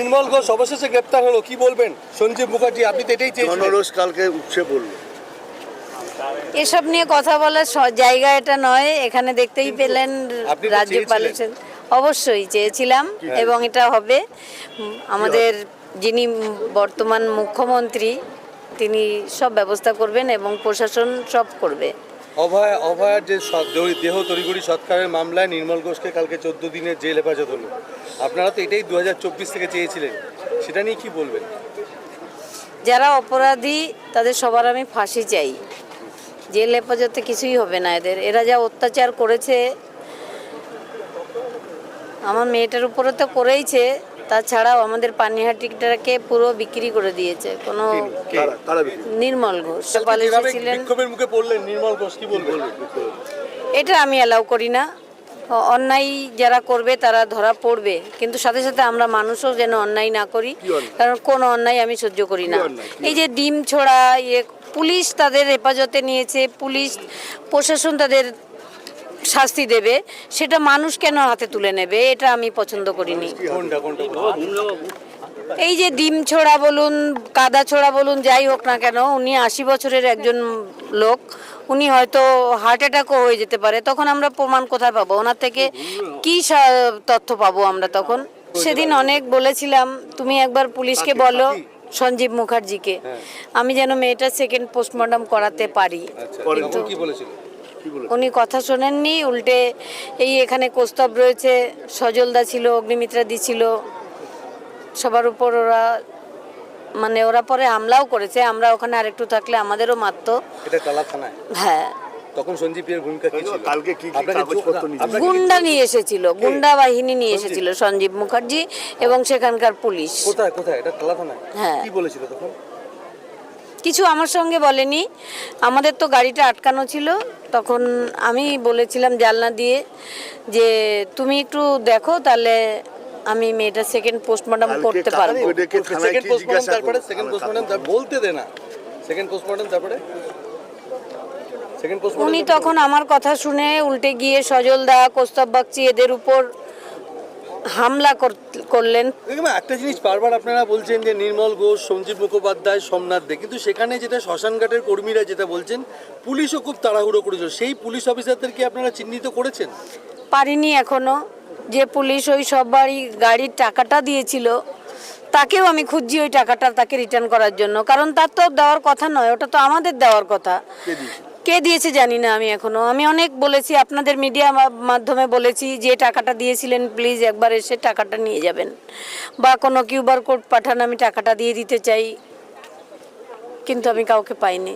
নির্মল ঘোষ অবশেষে গ্রেপ্তার হলো, কি বলবেন? সঞ্জীব মুখার্জি, আপনি তো এটাই চেয়েছিলেন। জনরোষ কালকে উঠছে পড়লো। এসব নিয়ে কথা বলার জায়গা এটা নয়। এখানে দেখতেই কিন্তু পেলেন আপনি তো রাজ্যপাল চেয়েছিলেন। অবশ্যই চেয়েছিলাম এবং এটা হবে। আমাদের যিনি বর্তমান মুখ্যমন্ত্রী তিনি সব ব্যবস্থা করবেন এবং প্রশাসন সব করবে। অভয়ার যে দেহ তড়িঘড়ি সৎকারের মামলায় নির্মল ঘোষকে কালকে 14 দিনের জেল হেফাজত হলো। আপনারা তো এটাই 2024 থেকে চেয়েছিলেন, সেটা নিয়ে কি বলবেন? যারা অপরাধী তাদের সবার আমি ফাঁসি চাই। জেল হেফাজতে কিছুই হবে না এদের। এরা যা অত্যাচার করেছে আমার মেয়েটার উপরে তো করেইছে, তাছাড়াও আমাদের পানিহাটিটাকে পুরো বিক্রি করে দিয়েছে। কোনো নির্মল ঘোষ ছিলেন। বিক্ষোভের মুখে পড়লেন নির্মল ঘোষ, কি বলবেন? এটা আমি অ্যালাউ করি না। অন্যায় যারা করবে তারা ধরা পড়বে, কিন্তু সাথে সাথে আমরা মানুষও যেন অন্যায় না করি, কারণ কোনো অন্যায় আমি সহ্য করি না। এই যে ডিম ছোড়া, পুলিশ তাদের হেফাজতে নিয়েছে, পুলিশ প্রশাসন তাদের শাস্তি দেবে, সেটা মানুষ কেন হাতে তুলে নেবে? এটা আমি পছন্দ করিনি। এই যে ডিম ছোড়া বলুন, কাদা ছোড়া বলুন, যাই হোক না কেন, উনি 80 বছরের একজন লোক, উনি হয়তো হার্ট অ্যাটাকও হয়ে যেতে পারে। তখন আমরা প্রমাণ কোথায় পাবো? ওনার থেকে কি তথ্য পাবো আমরা তখন? সেদিন অনেক বলেছিলাম, তুমি একবার পুলিশকে বলো, সঞ্জীব মুখার্জিকে, আমি যেন মেয়েটার সেকেন্ড পোস্টমর্টম করাতে পারি। কিন্তু উনি কথা শোনেননি, উল্টে এই এখানে কৌস্তব রয়েছে, সজলদা ছিল, অগ্নিমিত্রা দি ছিল, সবার উপর ওরা পরে হামলাও করেছে। আমরা ওখানে আরেকটু থাকলে আমাদেরও মারতো। এটা কালা থানায়। হ্যাঁ, তখন সঞ্জীবের ভূমিকা কি ছিল? কালকে কি কাগজপত্র নিয়ে গুন্ডা নিয়ে এসেছিল, গুন্ডা বাহিনী নিয়ে এসেছিল সঞ্জীব মুখার্জি এবং সেখানকার পুলিশ। কোথায় কোথায়? এটা কালা থানায়। হ্যাঁ। কি বলেছিল তখন? কিছু আমার সঙ্গে বলেনি। আমাদের তো গাড়িটা আটকানো ছিল, তখন আমি বলেছিলাম জানলা দিয়ে যে তুমি একটু দেখো, তাহলে আমি মেয়েটা সেকেন্ড পোস্টমর্টম করতে পারবো। সেকেন্ড পোস্টমর্টম, তারপরে সেকেন্ড পোস্টমর্টম বলতে দে না। সেকেন্ড পোস্টমর্টম, তারপরে সেকেন্ড পোস্টমর্টম। উনি তখন আমার কথা শুনে উল্টে গিয়ে সজলদা, কৌস্তব বাগচি এদের উপর হামলা করলেন। দেখুন, একটা জিনিস বারবার আপনারা বলছেন যে নির্মল ঘোষ, সঞ্জীব মুখোপাধ্যায়, সোমনাথ দে, কিন্তু সেখানে যেটা শ্মশানঘাটের কর্মীরা যেটা বলছেন, পুলিশও খুব তাড়াহুড়ো করেছিল। সেই পুলিশ অফিসারদেরকে আপনারা চিহ্নিত করেছেন? পারিনি এখনো। যে পুলিশ ওই সবারই গাড়ির টাকাটা দিয়েছিল, তাকেও আমি খুঁজছি ওই টাকাটা তাকে রিটার্ন করার জন্য, কারণ তার তো দেওয়ার কথা নয়, ওটা তো আমাদের দেওয়ার কথা। কে দিয়েছে জানি না আমি এখনো। আমি অনেক বলেছি, আপনাদের মিডিয়া মাধ্যমে বলেছি, যে টাকাটা দিয়েছিলেন প্লিজ একবার এসে টাকাটা নিয়ে যাবেন, বা কোনো কিউআর কোড পাঠান, আমি টাকাটা দিয়ে দিতে চাই, কিন্তু আমি কাউকে পাইনি।